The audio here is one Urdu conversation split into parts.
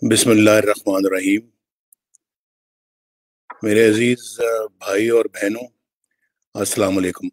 بسم اللہ الرحمن الرحیم۔ میرے عزیز بھائی اور بہنوں، السلام علیکم۔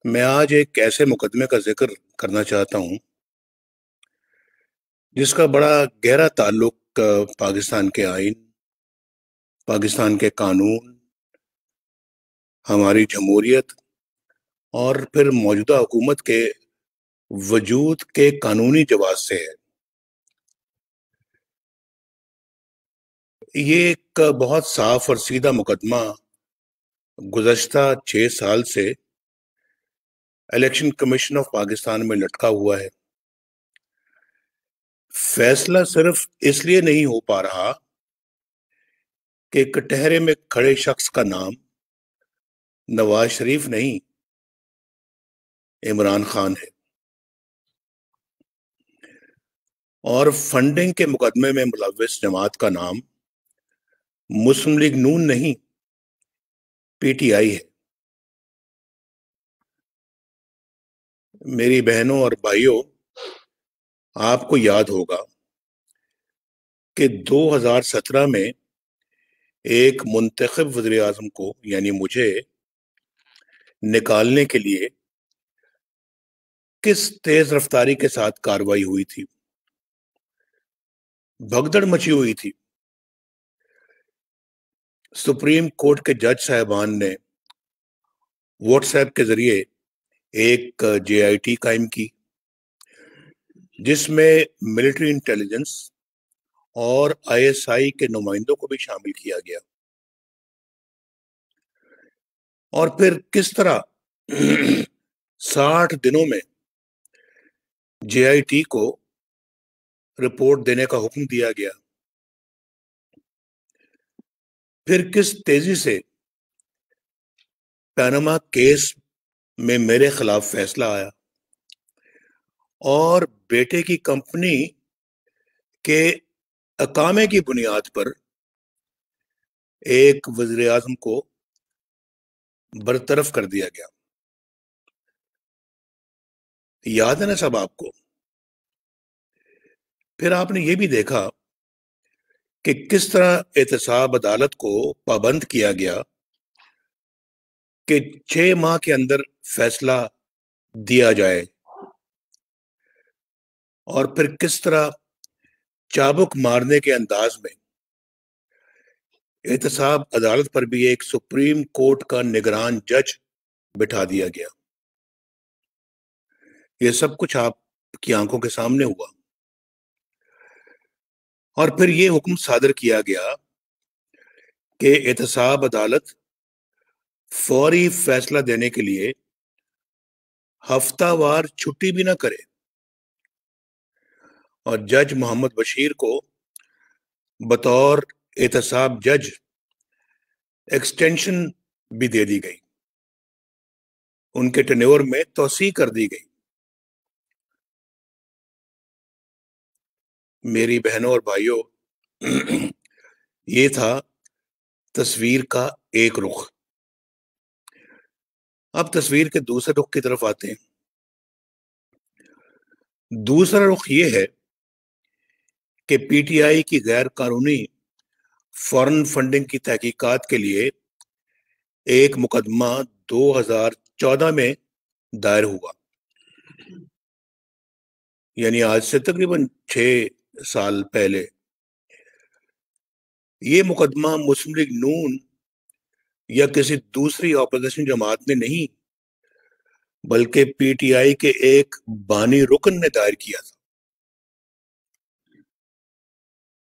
میں آج ایک ایسے مقدمے کا ذکر کرنا چاہتا ہوں جس کا بڑا گہرا تعلق پاکستان کے آئین، پاکستان کے قانون، ہماری جمہوریت اور پھر موجودہ حکومت کے وجود کے قانونی جواز سے ہے۔ یہ ایک بہت صاف اور سیدھا مقدمہ گزشتہ 6 سال سے الیکشن کمیشن آف پاکستان میں لٹکا ہوا ہے۔ فیصلہ صرف اس لیے نہیں ہو پا رہا کہ کٹہرے میں کھڑے شخص کا نام نواز شریف نہیں، عمران خان ہے، اور فنڈنگ کے مقدمے میں ملوث جماعت کا نام مسلم لیگ نون نہیں، پی ٹی آئی ہے۔ میری بہنوں اور بھائیوں، آپ کو یاد ہوگا کہ 2017 میں ایک منتخب وزیر اعظم کو یعنی مجھے نکالنے کے لیے کس تیز رفتاری کے ساتھ کارروائی ہوئی تھی، بھگدڑ مچی ہوئی تھی۔ سپریم کورٹ کے جج صاحبان نے واٹس ایپ کے ذریعے ایک جے آئی ٹی قائم کی جس میں ملٹری انٹیلیجنس اور آئی ایس آئی کے نمائندوں کو بھی شامل کیا گیا، اور پھر کس طرح 60 دنوں میں جے آئی ٹی کو رپورٹ دینے کا حکم دیا گیا، پھر کس تیزی سے پیناما کیس میں میرے خلاف فیصلہ آیا اور بیٹے کی کمپنی کے اقامے کی بنیاد پر ایک وزیر اعظم کو برطرف کر دیا گیا۔ یاد ہے نا سب آپ کو؟ پھر آپ نے یہ بھی دیکھا کہ کس طرح احتساب عدالت کو پابند کیا گیا کہ 6 ماہ کے اندر فیصلہ دیا جائے، اور پھر کس طرح چابک مارنے کے انداز میں احتساب عدالت پر بھی ایک سپریم کورٹ کا نگران جج بٹھا دیا گیا۔ یہ سب کچھ آپ کی آنکھوں کے سامنے ہوا، اور پھر یہ حکم صادر کیا گیا کہ احتساب عدالت فوری فیصلہ دینے کے لیے ہفتہ وار چھٹی بھی نہ کرے، اور جج محمد بشیر کو بطور احتساب جج ایکسٹینشن بھی دے دی گئی، ان کے ٹینیور میں توسیع کر دی گئی۔ میری بہنوں اور بھائیوں، یہ تھا تصویر کا ایک رخ۔ اب تصویر کے دوسرے رخ کی طرف آتے ہیں۔ دوسرا رخ یہ ہے کہ پی ٹی آئی کی غیر قانونی فارن فنڈنگ کی تحقیقات کے لیے ایک مقدمہ 2014 میں دائر ہوا، یعنی آج سے تقریباً 6 سال پہلے۔ یہ مقدمہ مسلم لیگ نون یا کسی دوسری اپوزیشن جماعت نے نہیں، بلکہ پی ٹی آئی کے ایک بانی رکن نے دائر کیا تھا۔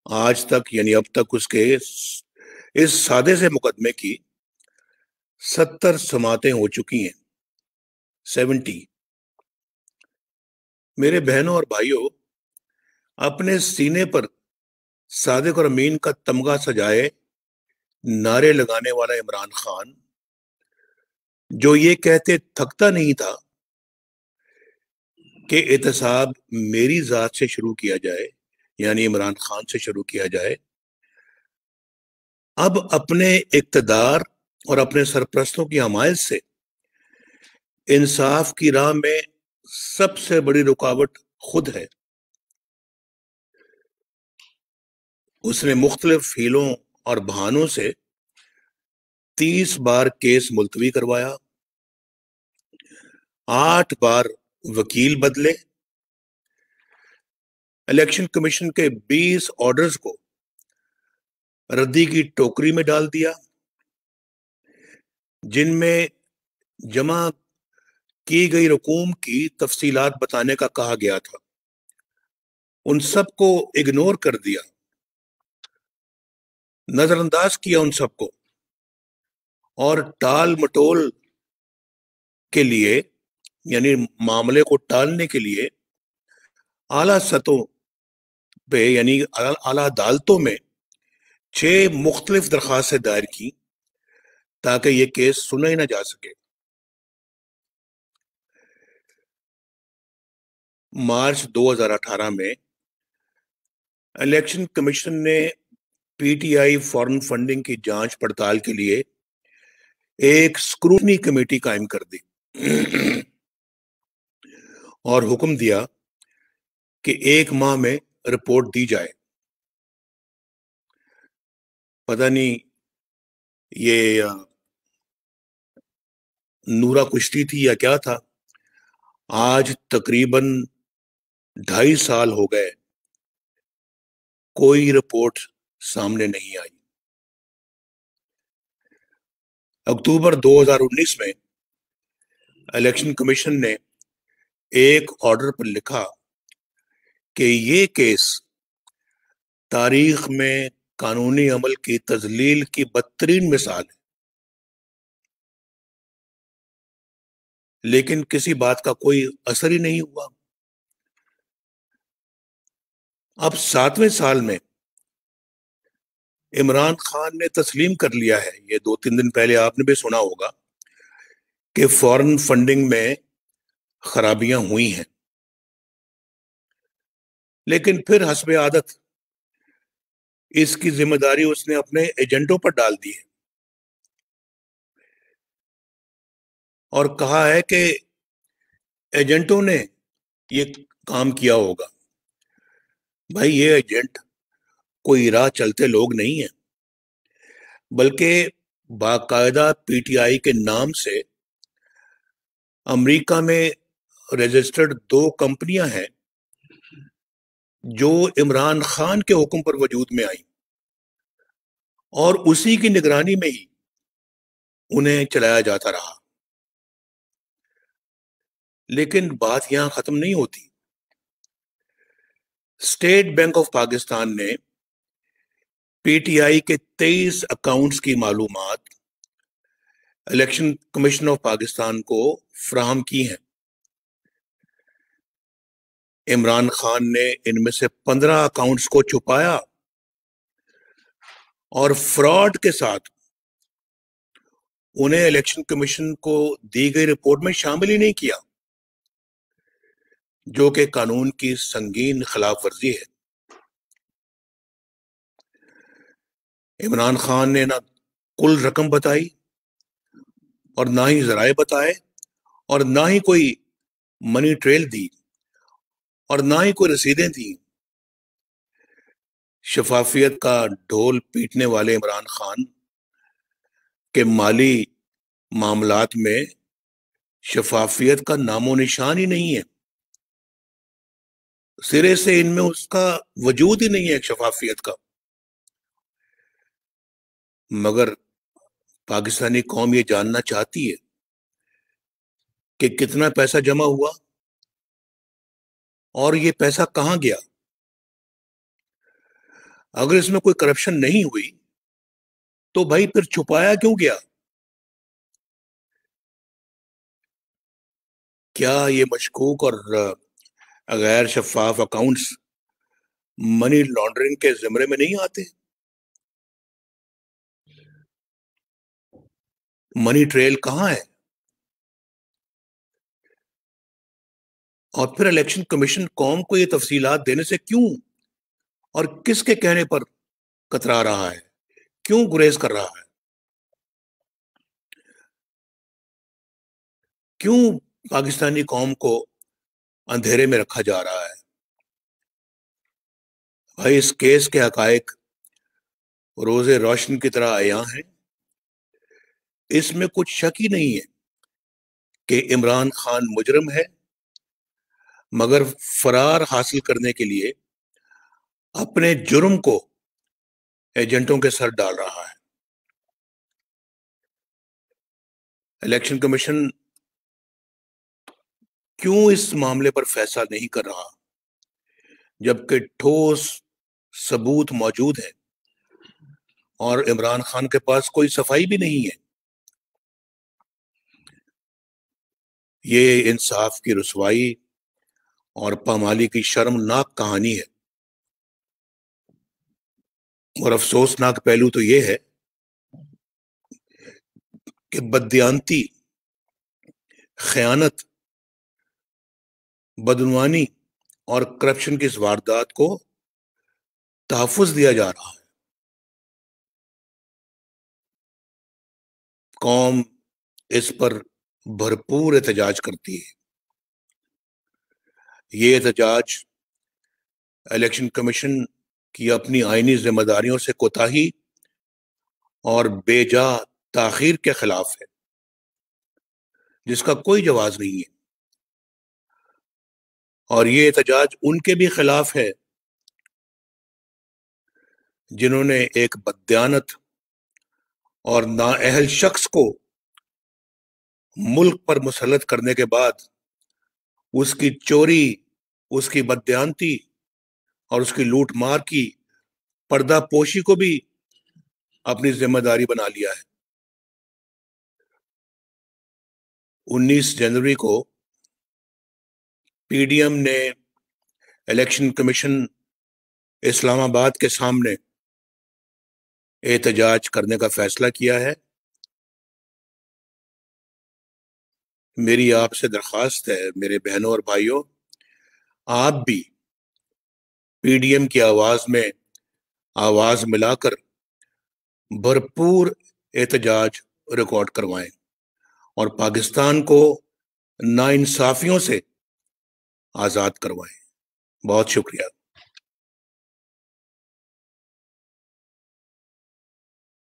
آج تک یعنی اب تک اس کے اس سادے سے مقدمے کی 70 سماعتیں ہو چکی ہیں، 70۔ میرے بہنوں اور بھائیوں، اپنے سینے پر صادق اور امین کا تمغہ سجائے نعرے لگانے والا عمران خان، جو یہ کہتے تھکتا نہیں تھا کہ احتساب میری ذات سے شروع کیا جائے، یعنی عمران خان سے شروع کیا جائے، اب اپنے اقتدار اور اپنے سرپرستوں کی حمایت سے انصاف کی راہ میں سب سے بڑی رکاوٹ خود ہے۔ اس نے مختلف ہیلوں اور بہانوں سے 30 بار کیس ملتوی کروایا، 8 بار وکیل بدلے، الیکشن کمیشن کے 20 آرڈرز کو ردی کی ٹوکری میں ڈال دیا، جن میں جمع کی گئی رقوم کی تفصیلات بتانے کا کہا گیا تھا، ان سب کو اگنور کر دیا، نظر انداز کیا ان سب کو، اور ٹال مٹول کے لیے، یعنی معاملے کو ٹالنے کے لیے اعلیٰ سطحوں پہ یعنی اعلیٰ عدالتوں میں 6 مختلف درخواستیں دائر کی تاکہ یہ کیس سنا ہی نہ جا سکے۔ مارچ 2018 میں الیکشن کمیشن نے P T I foreign funding کی جانچ پڑتال کے لیے ایک اسکروٹنی کمیٹی قائم کر دی اور حکم دیا کہ 1 ماہ میں رپورٹ دی جائے۔ پتہ نہیں یہ نورا کشتی تھی یا کیا تھا، آج تقریباً 2.5 سال ہو گئے، کوئی رپورٹ سامنے نہیں آئی۔ اکتوبر 2019 میں الیکشن کمیشن نے ایک آرڈر پر لکھا کہ یہ کیس تاریخ میں قانونی عمل کی تذلیل کی بدترین مثال ہے، لیکن کسی بات کا کوئی اثر ہی نہیں ہوا۔ اب 7ویں سال میں عمران خان نے تسلیم کر لیا ہے، یہ 2-3 دن پہلے آپ نے بھی سنا ہوگا کہ فارن فنڈنگ میں خرابیاں ہوئی ہیں، لیکن پھر حسب عادت اس کی ذمہ داری اس نے اپنے ایجنٹوں پر ڈال دی ہے اور کہا ہے کہ ایجنٹوں نے یہ کام کیا ہوگا۔ بھائی، یہ ایجنٹ کوئی راہ چلتے لوگ نہیں ہیں، بلکہ باقاعدہ پی ٹی آئی کے نام سے امریکہ میں رجسٹرڈ 2 کمپنیاں ہیں جو عمران خان کے حکم پر وجود میں آئیں اور اسی کی نگرانی میں ہی انہیں چلایا جاتا رہا۔ لیکن بات یہاں ختم نہیں ہوتی۔ اسٹیٹ بینک آف پاکستان نے پی ٹی آئی کے 23 اکاؤنٹس کی معلومات الیکشن کمیشن آف پاکستان کو فراہم کی ہیں۔ عمران خان نے ان میں سے 15 اکاؤنٹس کو چھپایا اور فراڈ کے ساتھ انہیں الیکشن کمیشن کو دی گئی رپورٹ میں شامل ہی نہیں کیا، جو کہ قانون کی سنگین خلاف ورزی ہے۔ عمران خان نے نہ کل رقم بتائی اور نہ ہی ذرائع بتائے اور نہ ہی کوئی منی ٹریل دی اور نہ ہی کوئی رسیدیں دی۔ شفافیت کا ڈھول پیٹنے والے عمران خان کے مالی معاملات میں شفافیت کا نام و نشان ہی نہیں ہے، سرے سے ان میں اس کا وجود ہی نہیں ہے شفافیت کا۔ مگر پاکستانی قوم یہ جاننا چاہتی ہے کہ کتنا پیسہ جمع ہوا اور یہ پیسہ کہاں گیا۔ اگر اس میں کوئی کرپشن نہیں ہوئی تو بھائی پھر چھپایا کیوں گیا؟ کیا یہ مشکوک اور غیر شفاف اکاؤنٹس منی لانڈرنگ کے زمرے میں نہیں آتے؟ منی ٹریل کہاں ہے؟ اور پھر الیکشن کمیشن قوم کو یہ تفصیلات دینے سے کیوں اور کس کے کہنے پر کترا رہا ہے، کیوں گریز کر رہا ہے؟ کیوں پاکستانی قوم کو اندھیرے میں رکھا جا رہا ہے؟ بھائی، اس کیس کے حقائق روز روشن کی طرح عیاں ہیں۔ اس میں کچھ شک ہی نہیں ہے کہ عمران خان مجرم ہے، مگر فرار حاصل کرنے کے لیے اپنے جرم کو ایجنٹوں کے سر ڈال رہا ہے۔ الیکشن کمیشن کیوں اس معاملے پر فیصلہ نہیں کر رہا جبکہ ٹھوس ثبوت موجود ہے اور عمران خان کے پاس کوئی صفائی بھی نہیں ہے؟ یہ انصاف کی رسوائی اور پامالی کی شرمناک کہانی ہے، اور افسوسناک پہلو تو یہ ہے کہ بددیانتی، خیانت، بدعنوانی اور کرپشن کی اس واردات کو تحفظ دیا جا رہا ہے۔ قوم اس پر بھرپور احتجاج کرتی ہے۔ یہ احتجاج الیکشن کمیشن کی اپنی آئینی ذمہ داریوں سے کوتاہی اور بے جا تاخیر کے خلاف ہے، جس کا کوئی جواز نہیں ہے، اور یہ احتجاج ان کے بھی خلاف ہے جنہوں نے ایک بددیانت اور نااہل شخص کو ملک پر مسلط کرنے کے بعد اس کی چوری، اس کی بددیانتی اور اس کی لوٹ مار کی پردہ پوشی کو بھی اپنی ذمہ داری بنا لیا ہے۔ 19 جنوری کو پی ڈی ایم نے الیکشن کمیشن اسلام آباد کے سامنے احتجاج کرنے کا فیصلہ کیا ہے۔ میری آپ سے درخواست ہے، میرے بہنوں اور بھائیوں، آپ بھی پی ڈی ایم کی آواز میں آواز ملا کر بھرپور احتجاج ریکارڈ کروائیں اور پاکستان کو ناانصافیوں سے آزاد کروائیں۔ بہت شکریہ۔